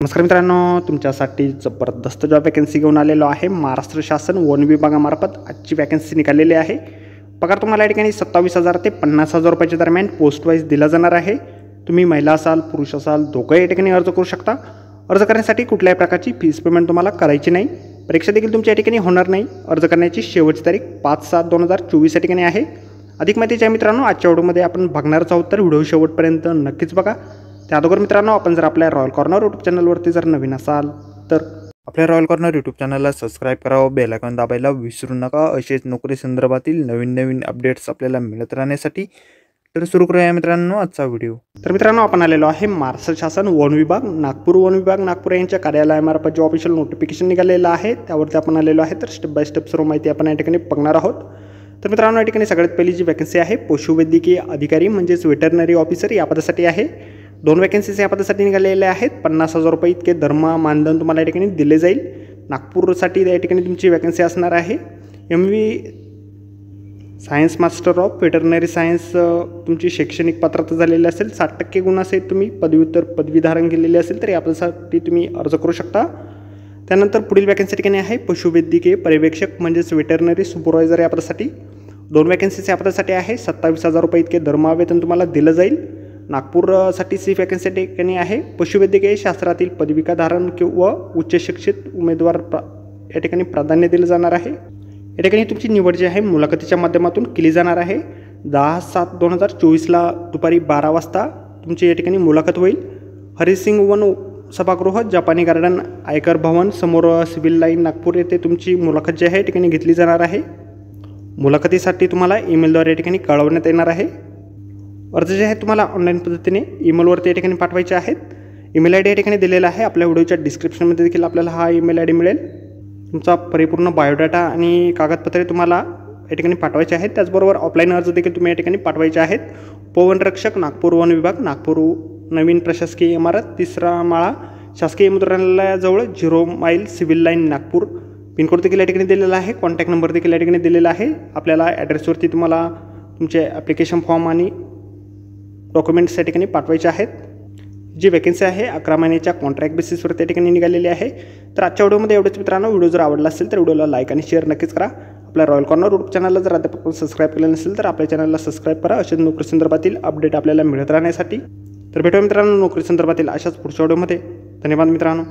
नमस्कार मित्रांनो, तुमच्यासाठी जबरदस्त जॉब वॅकन्सी घेऊन आलेलो आहे। महाराष्ट्र शासन वन विभागामार्फत आजची वॅकन्सी निघालेली आहे। पगार तुम्हाला या ठिकाणी 27,000 ते 50,000 रुपयाच्या दरम्यान पोस्ट वाईज दिला जाणार आहे। तुम्ही महिला असाल पुरुष असाल दोघंही या ठिकाणी अर्ज करू शकता। अर्ज करण्यासाठी कुठल्याही प्रकारची फीस पेमेंट तुम्हाला करायची नाही। परीक्षा देखील तुमच्या या ठिकाणी होणार नाही। अर्ज करण्याची शेवटची तारीख 5/7/2024 या ठिकाणी आहे। अधिक माहितीच्या मित्रांनो आजच्या व्हिडिओमध्ये आपण बघणारच आहोत, तर व्हिडिओ शेवटपर्यंत नक्कीच बघा। त्या अगोदर मित्रांनो, आपण जर आपल्या रॉयल कॉर्नर यूट्यूब चॅनलवरती जर नवीन असाल तर आपल्या रॉयल कॉर्नर यूट्यूब चॅनलला सबस्क्राईब करावं, बेल आयकॉन दाबायला विसरू नका। असेच नोकरी संदर्भातील नवीन अपडेट्स आपल्याला मिळत राहण्यासाठी। तर सुरू करूया मित्रांनो आजचा व्हिडिओ। तर मित्रांनो, आपण आलेलो आहे महाराष्ट्र शासन वन विभाग नागपूर यांच्या कार्यालयामार्फत जो ऑफिशियल नोटिफिकेशन निघालेलं आहे त्यावरती आपण आलेलो आहे। तर स्टेप बाय स्टेप सर्व माहिती आपण या ठिकाणी बघणार आहोत। तर मित्रांनो, या ठिकाणी सगळ्यात पहिली जी वॅकन्सी आहे पशुवैद्यकीय अधिकारी म्हणजेच वेटरनरी ऑफिसर या पदासाठी आहे। 2 वॅकन्सीज या पदासाठी निघालेल्या आहेत। 50,000 रुपये इतके धर्म मानधन तुम्हाला या ठिकाणी दिले जाईल। नागपूरसाठी या ठिकाणी तुमची वॅकन्सी असणार आहे। MV science master of veterinary science तुमची शैक्षणिक पात्रता झालेली असेल, 60% गुण असेल, तुम्ही पदव्युत्तर पदवी धारण केलेली असेल तर या पदासाठी तुम्ही अर्ज करू शकता। त्यानंतर पुढील वॅकन्सी ठिकाणी आहे पशुवैद्यकीय पर्यवेक्षक म्हणजेच वेटरनरी सुपरवायझर या पदासाठी। 2 वॅकन्सीज या पदासाठी आहे। 27,000 रुपये इतके धर्म वेतन तुम्हाला दिलं जाईल। नागपूरसाठी सी वॅकन्सी ठिकाणी आहे पशुवैद्यकीय शास्त्रातील पदविका धारण किंवा उच्च शिक्षित उमेदवार या ठिकाणी प्राधान्य दिलं जाणार आहे। या ठिकाणी तुमची निवड जी आहे मुलाखतीच्या माध्यमातून केली जाणार आहे। 10/7/2024 दुपारी 12 वाजता तुमची या ठिकाणी मुलाखत होईल। हरिसिंग वन सभागृह, जापानी गार्डन, आयकर भवन समोर, सिव्हिल लाईन, नागपूर येथे तुमची मुलाखत जी आहे या ठिकाणी घेतली जाणार आहे। मुलाखतीसाठी तुम्हाला ईमेलद्वारे या ठिकाणी कळवण्यात येणार आहे। अर्ज जे आहे तुम्हाला ऑनलाईन पद्धतीने ईमेलवरती या ठिकाणी पाठवायचे आहेत। ईमेल आय डी या ठिकाणी दिलेला आहे। आपल्या व्हिडिओच्या डिस्क्रिप्शनमध्ये देखील आपल्याला हा ईमेल आय डी मिळेल। तुमचा परिपूर्ण बायोडाटा आणि कागदपत्रे तुम्हाला या ठिकाणी पाठवायचे आहेत। त्याचबरोबर ऑफलाईन अर्ज देखील तुम्ही या ठिकाणी पाठवायचे आहेत। उपवनरक्षक नागपूर वन विभाग, नागपूर नवीन प्रशासकीय इमारत, 3रा माळा, शासकीय मुद्रणालयाजवळ, 0 mile, civil line, Nagpur. Pincode देखील या ठिकाणी दिलेला आहे। कॉन्टॅक्ट नंबर देखील या ठिकाणी दिलेला आहे। आपल्याला ॲड्रेसवरती तुम्हाला तुमचे ॲप्लिकेशन फॉर्म आणि डॉक्युमेंट्स या ठिकाणी पाठवायचे आहेत। जी वॅकन्सी आहे 11 महिन्याच्या कॉन्ट्रॅक्ट बेसिसवर त्या ठिकाणी निघालेली आहे। तर आजच्या व्हिडिओमध्ये एवढंच मित्रांनो। व्हिडिओ जर आवडला असेल तर व्हिडिओला लाईक आणि शेअर नक्कीच करा। आपल्या रॉयल कॉर्नर यूट्यूब चॅनलला जर अद्याप सबस्क्राईब केलं नसेल तर आपल्या चॅनलला सबस्क्राईब करा, अशाच नोकरी संदर्भातील अपडेट आपल्याला मिळत राहण्यासाठी। तर भेटूया मित्रांनो नोकरी संदर्भातील अशाच पुढच्या व्हिडिओमध्ये। धन्यवाद मित्रांनो।